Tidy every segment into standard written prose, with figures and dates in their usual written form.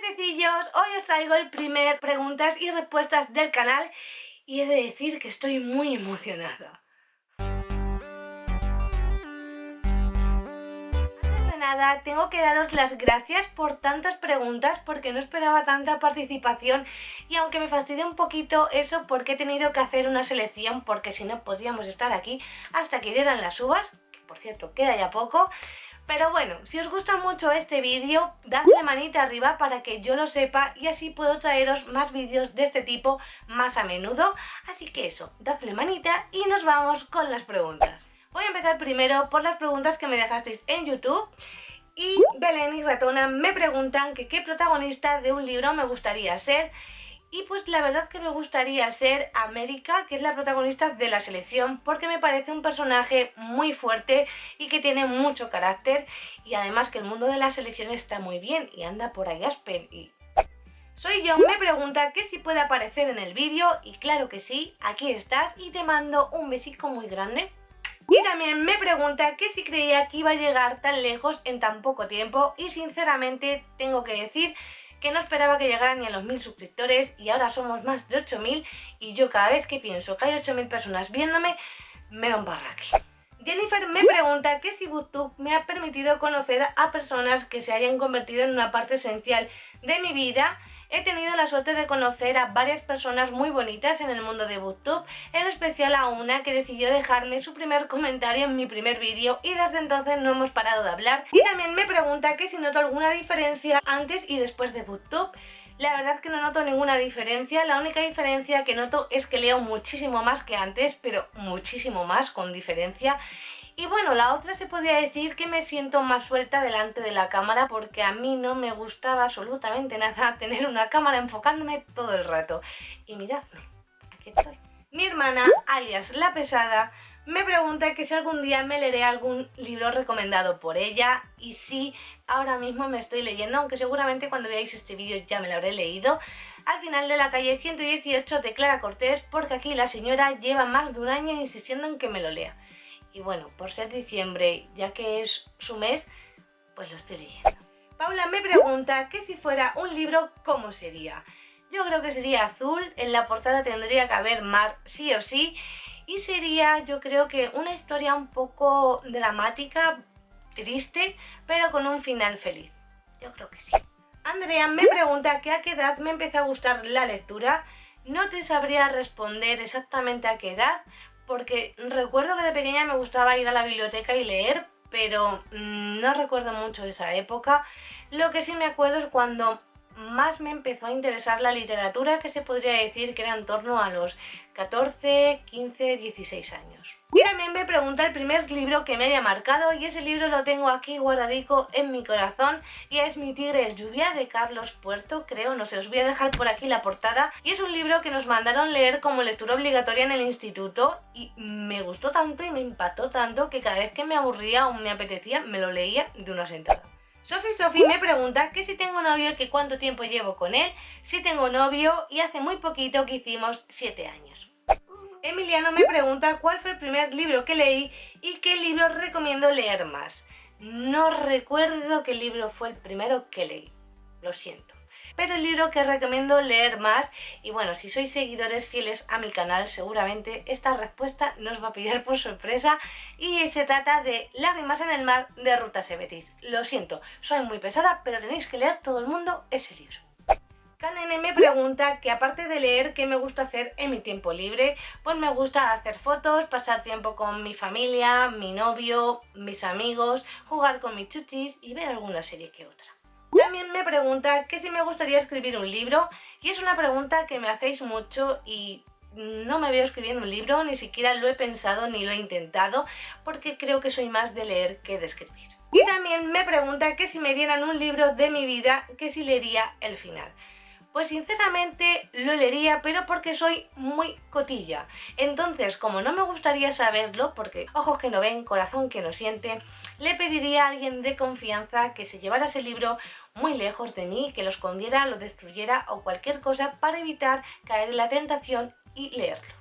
Pececillos, hoy os traigo el primer preguntas y respuestas del canal y he de decir que estoy muy emocionada. Antes de nada, tengo que daros las gracias por tantas preguntas porque no esperaba tanta participación y aunque me fastidia un poquito eso porque he tenido que hacer una selección porque si no podríamos estar aquí hasta que dieran las uvas, que por cierto queda ya poco. Pero bueno, si os gusta mucho este vídeo, dadle manita arriba para que yo lo sepa y así puedo traeros más vídeos de este tipo más a menudo. Así que eso, dadle manita y nos vamos con las preguntas. Voy a empezar primero por las preguntas que me dejasteis en YouTube. Y Belén y Ratona me preguntan que qué protagonista de un libro me gustaría ser. Y pues la verdad que me gustaría ser América, que es la protagonista de La Selección, porque me parece un personaje muy fuerte y que tiene mucho carácter y además que el mundo de la selección está muy bien y anda por ahí Asper y... Soy yo, me pregunta que si puede aparecer en el vídeo y claro que sí, aquí estás y te mando un besico muy grande. Y también me pregunta que si creía que iba a llegar tan lejos en tan poco tiempo y sinceramente tengo que decir que no esperaba que llegaran ni a los 1000 suscriptores y ahora somos más de 8000 y yo cada vez que pienso que hay 8000 personas viéndome me da un barraque. Jennifer me pregunta que si BookTube me ha permitido conocer a personas que se hayan convertido en una parte esencial de mi vida. He tenido la suerte de conocer a varias personas muy bonitas en el mundo de BookTube, en especial a una que decidió dejarme su primer comentario en mi primer vídeo y desde entonces no hemos parado de hablar. Y también me pregunta que si noto alguna diferencia antes y después de BookTube. La verdad es que no noto ninguna diferencia, la única diferencia que noto es que leo muchísimo más que antes, pero muchísimo más con diferencia. Y bueno, la otra se podría decir que me siento más suelta delante de la cámara porque a mí no me gustaba absolutamente nada tener una cámara enfocándome todo el rato. Y miradme, aquí estoy. Mi hermana, alias La Pesada, me pregunta que si algún día me leeré algún libro recomendado por ella y sí, ahora mismo me estoy leyendo, aunque seguramente cuando veáis este vídeo ya me lo habré leído, Al final de la calle 118 de Clara Cortés, porque aquí la señora lleva más de un año insistiendo en que me lo lea. Y bueno, por ser diciembre, ya que es su mes, pues lo estoy leyendo. Paula me pregunta que si fuera un libro, ¿cómo sería? Yo creo que sería azul, en la portada tendría que haber mar sí o sí, y sería, yo creo que una historia un poco dramática, triste, pero con un final feliz. Yo creo que sí. Andrea me pregunta que a qué edad me empezó a gustar la lectura. No te sabría responder exactamente a qué edad, porque recuerdo que de pequeña me gustaba ir a la biblioteca y leer, pero no recuerdo mucho esa época. Lo que sí me acuerdo es cuando más me empezó a interesar la literatura, que se podría decir que era en torno a los 14, 15, 16 años. Y también me pregunta el primer libro que me haya marcado, y ese libro lo tengo aquí guardadico en mi corazón, y es Mi tigre es lluvia, de Carlos Puerto, creo, no sé, os voy a dejar por aquí la portada, y es un libro que nos mandaron leer como lectura obligatoria en el instituto, y me gustó tanto y me impactó tanto que cada vez que me aburría o me apetecía, me lo leía de una sentada. Sofi me pregunta que si tengo novio y que cuánto tiempo llevo con él. Sí tengo novio y hace muy poquito que hicimos 7 años. Emiliano me pregunta cuál fue el primer libro que leí y qué libro recomiendo leer más. No recuerdo qué libro fue el primero que leí, lo siento. Pero el libro que recomiendo leer más, y bueno, si sois seguidores fieles a mi canal, seguramente esta respuesta nos va a pillar por sorpresa, y se trata de Lágrimas en el mar, de Ruta Sepetys. Lo siento, soy muy pesada, pero tenéis que leer todo el mundo ese libro. Kanene me pregunta que aparte de leer, ¿qué me gusta hacer en mi tiempo libre? Pues me gusta hacer fotos, pasar tiempo con mi familia, mi novio, mis amigos, jugar con mis chuchis y ver alguna serie que otra. También me pregunta que si me gustaría escribir un libro, y es una pregunta que me hacéis mucho y no me veo escribiendo un libro, ni siquiera lo he pensado ni lo he intentado, porque creo que soy más de leer que de escribir. Y también me pregunta que si me dieran un libro de mi vida, que si leería el final. Pues sinceramente lo leería, pero porque soy muy cotilla. Entonces, como no me gustaría saberlo, porque ojos que no ven, corazón que no siente, le pediría a alguien de confianza que se llevara ese libro muy lejos de mí, que lo escondiera, lo destruyera o cualquier cosa para evitar caer en la tentación y leerlo.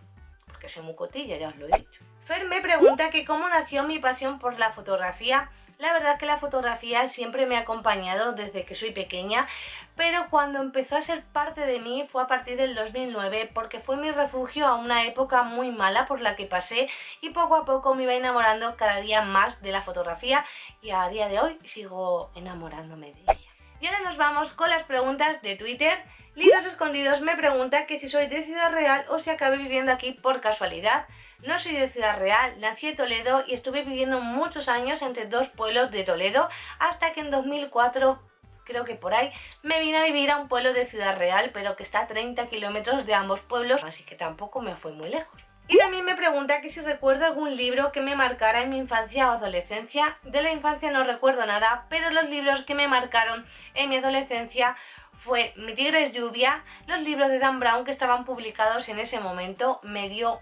Porque soy muy cotilla, ya os lo he dicho. Fer me pregunta que cómo nació mi pasión por la fotografía. La verdad que la fotografía siempre me ha acompañado desde que soy pequeña, pero cuando empezó a ser parte de mí fue a partir del 2009 porque fue mi refugio a una época muy mala por la que pasé y poco a poco me iba enamorando cada día más de la fotografía y a día de hoy sigo enamorándome de ella. Y ahora nos vamos con las preguntas de Twitter. Libros Escondidos me pregunta que si soy de Ciudad Real o si acabé viviendo aquí por casualidad. No soy de Ciudad Real, nací en Toledo y estuve viviendo muchos años entre dos pueblos de Toledo hasta que en 2004, creo que por ahí, me vine a vivir a un pueblo de Ciudad Real, pero que está a 30 kilómetros de ambos pueblos, así que tampoco me fui muy lejos. Y también me pregunta que si recuerdo algún libro que me marcara en mi infancia o adolescencia. De la infancia no recuerdo nada, pero los libros que me marcaron en mi adolescencia fue Mi tigre es lluvia, los libros de Dan Brown que estaban publicados en ese momento, me dio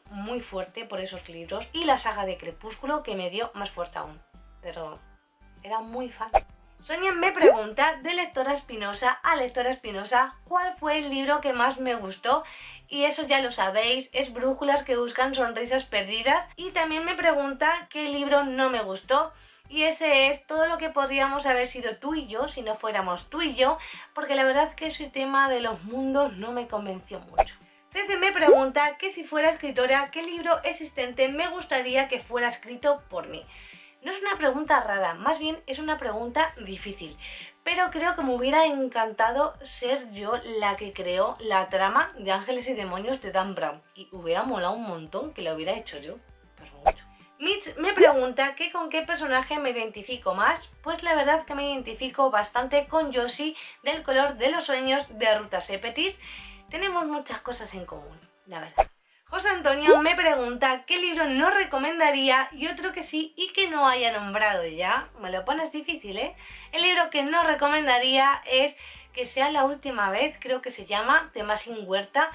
muy fuerte por esos libros, y la saga de Crepúsculo, que me dio más fuerte aún, pero era muy fan. Sonia me pregunta de Lectora Espinosa a Lectora Espinosa cuál fue el libro que más me gustó, y eso ya lo sabéis, es Brújulas que buscan sonrisas perdidas. Y también me pregunta qué libro no me gustó, y ese es Todo lo que podríamos haber sido tú y yo si no fuéramos tú y yo, porque la verdad es que ese tema de los mundos no me convenció mucho. Cece me pregunta que si fuera escritora, ¿qué libro existente me gustaría que fuera escrito por mí? No es una pregunta rara, más bien es una pregunta difícil, pero creo que me hubiera encantado ser yo la que creó la trama de Ángeles y Demonios de Dan Brown, y hubiera molado un montón que la hubiera hecho yo, pero mucho. Mitch me pregunta que con qué personaje me identifico más. Pues la verdad que me identifico bastante con Yoshi del Color de los Sueños de Ruta Sepetys. Tenemos muchas cosas en común, la verdad. José Antonio me pregunta qué libro no recomendaría y otro que sí y que no haya nombrado ya. Me lo pones difícil, ¿eh? El libro que no recomendaría es Que sea la última vez, creo que se llama, de Masín Huerta.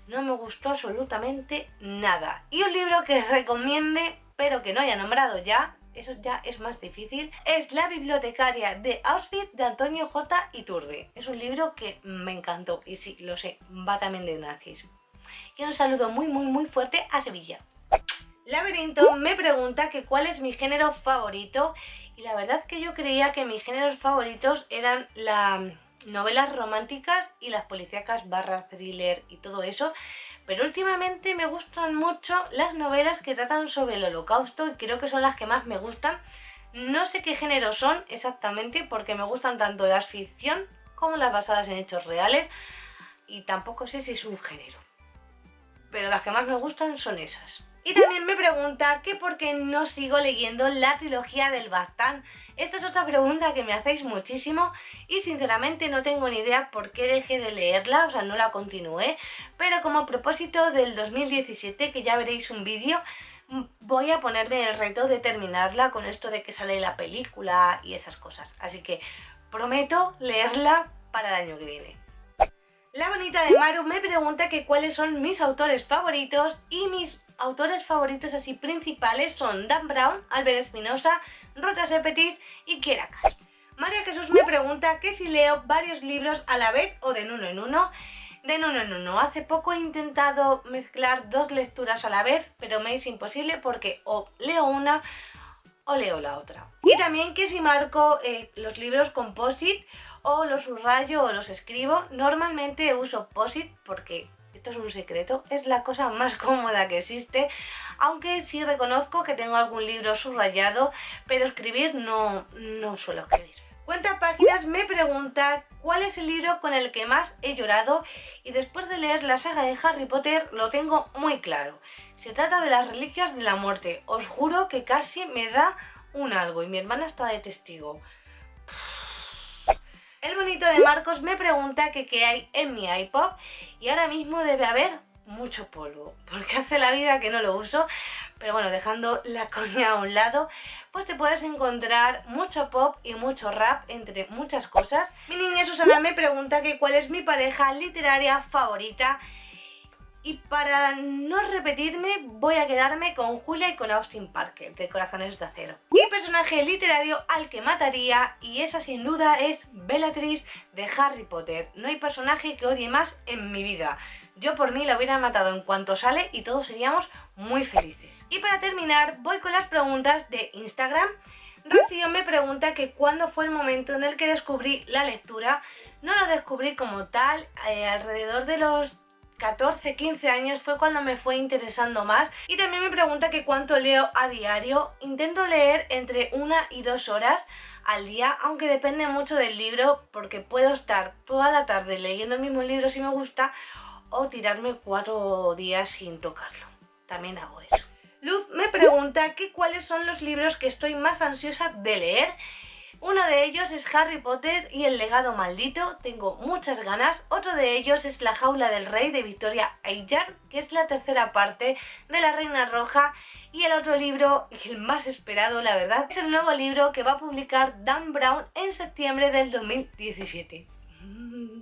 No me gustó absolutamente nada. Y un libro que recomiende, pero que no haya nombrado ya, eso ya es más difícil, es La bibliotecaria de Auschwitz de Antonio J. Iturbe. Es un libro que me encantó y sí, lo sé, va también de nazis. Y un saludo muy fuerte a Sevilla. Laberinto me pregunta que cuál es mi género favorito, y la verdad que yo creía que mis géneros favoritos eran las novelas románticas y las policíacas / thriller y todo eso, pero últimamente me gustan mucho las novelas que tratan sobre el Holocausto y creo que son las que más me gustan. No sé qué género son exactamente porque me gustan tanto las ficción como las basadas en hechos reales y tampoco sé si es un género, pero las que más me gustan son esas. Y también me pregunta que por qué no sigo leyendo la trilogía del Baztán. Esta es otra pregunta que me hacéis muchísimo y sinceramente no tengo ni idea por qué dejé de leerla, o sea, no la continué, pero como propósito del 2017, que ya veréis un vídeo, voy a ponerme el reto de terminarla con esto de que sale la película y esas cosas. Así que prometo leerla para el año que viene. La bonita de Maru me pregunta que cuáles son mis autores favoritos, y mis autores favoritos así principales son Dan Brown, Albert Espinosa, Ruta Sepetys y Kiera Cash. María Jesús me pregunta que si leo varios libros a la vez o de uno en uno. De uno en uno. Hace poco he intentado mezclar dos lecturas a la vez, pero me es imposible porque o leo una o leo la otra. Y también que si marco los libros con post-it o los subrayo o los escribo. Normalmente uso post-it porque, esto es un secreto, es la cosa más cómoda que existe, aunque sí reconozco que tengo algún libro subrayado, pero escribir no suelo escribir. Cuenta Páginas me pregunta cuál es el libro con el que más he llorado, y después de leer la saga de Harry Potter lo tengo muy claro. Se trata de Las Reliquias de la Muerte. Os juro que casi me da un algo y mi hermana está de testigo. El bonito de Marcos me pregunta que qué hay en mi iPod, y ahora mismo debe haber mucho polvo, porque hace la vida que no lo uso, pero bueno, dejando la coña a un lado, pues te puedes encontrar mucho pop y mucho rap, entre muchas cosas. Mi niña Susana me pregunta que cuál es mi pareja literaria favorita, y para no repetirme voy a quedarme con Julia y con Austin Parker, de Corazones de Acero. Mi personaje literario al que mataría, y esa sin duda es Bellatrix de Harry Potter. No hay personaje que odie más en mi vida. Yo por mí la hubiera matado en cuanto sale y todos seríamos muy felices. Y para terminar voy con las preguntas de Instagram. Rocío me pregunta que cuándo fue el momento en el que descubrí la lectura. No lo descubrí como tal, alrededor de los 14, 15 años fue cuando me fue interesando más. Y también me pregunta que cuánto leo a diario. Intento leer entre 1 y 2 horas al día, aunque depende mucho del libro, porque puedo estar toda la tarde leyendo el mismo libro si me gusta, o tirarme 4 días sin tocarlo. También hago eso. Luz me pregunta que cuáles son los libros que estoy más ansiosa de leer. Uno de ellos es Harry Potter y el legado maldito, tengo muchas ganas. Otro de ellos es La jaula del rey de Victoria Ayllard, que es la tercera parte de La Reina Roja. Y el otro libro, y el más esperado la verdad, es el nuevo libro que va a publicar Dan Brown en septiembre del 2017.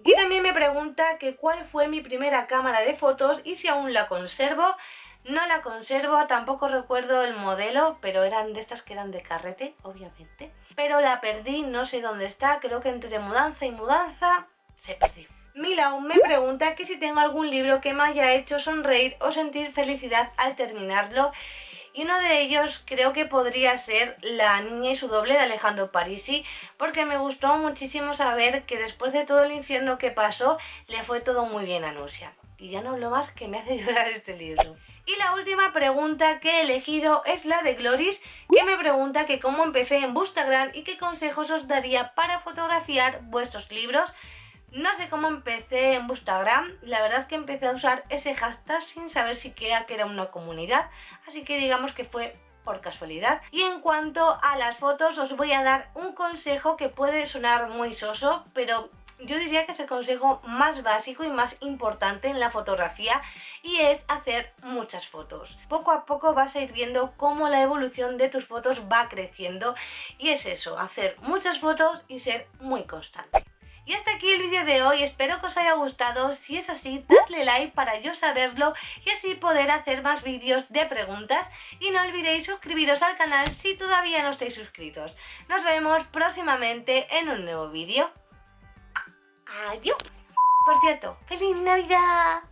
Y también me pregunta que cuál fue mi primera cámara de fotos y si aún la conservo. No la conservo, tampoco recuerdo el modelo, pero eran de estas que eran de carrete, obviamente. Pero la perdí, no sé dónde está, creo que entre mudanza y mudanza se perdió. Milau me pregunta que si tengo algún libro que me haya hecho sonreír o sentir felicidad al terminarlo. Y uno de ellos creo que podría ser La niña y su doble de Alejandro Parisi, porque me gustó muchísimo saber que después de todo el infierno que pasó, le fue todo muy bien a Nusia. Y ya no hablo más, que me hace llorar este libro. Y la última pregunta que he elegido es la de Gloris, que me pregunta que cómo empecé en Bookstagram y qué consejos os daría para fotografiar vuestros libros. No sé cómo empecé en Bookstagram, la verdad es que empecé a usar ese hashtag sin saber siquiera que era una comunidad, así que digamos que fue por casualidad. Y en cuanto a las fotos, os voy a dar un consejo que puede sonar muy soso, pero yo diría que es el consejo más básico y más importante en la fotografía, y es hacer muchas fotos. Poco a poco vas a ir viendo cómo la evolución de tus fotos va creciendo, y es eso, hacer muchas fotos y ser muy constante. Y hasta aquí el vídeo de hoy, espero que os haya gustado. Si es así, dadle like para yo saberlo y así poder hacer más vídeos de preguntas. Y no olvidéis suscribiros al canal si todavía no estáis suscritos. Nos vemos próximamente en un nuevo vídeo. ¡Adiós! Por cierto, ¡feliz Navidad!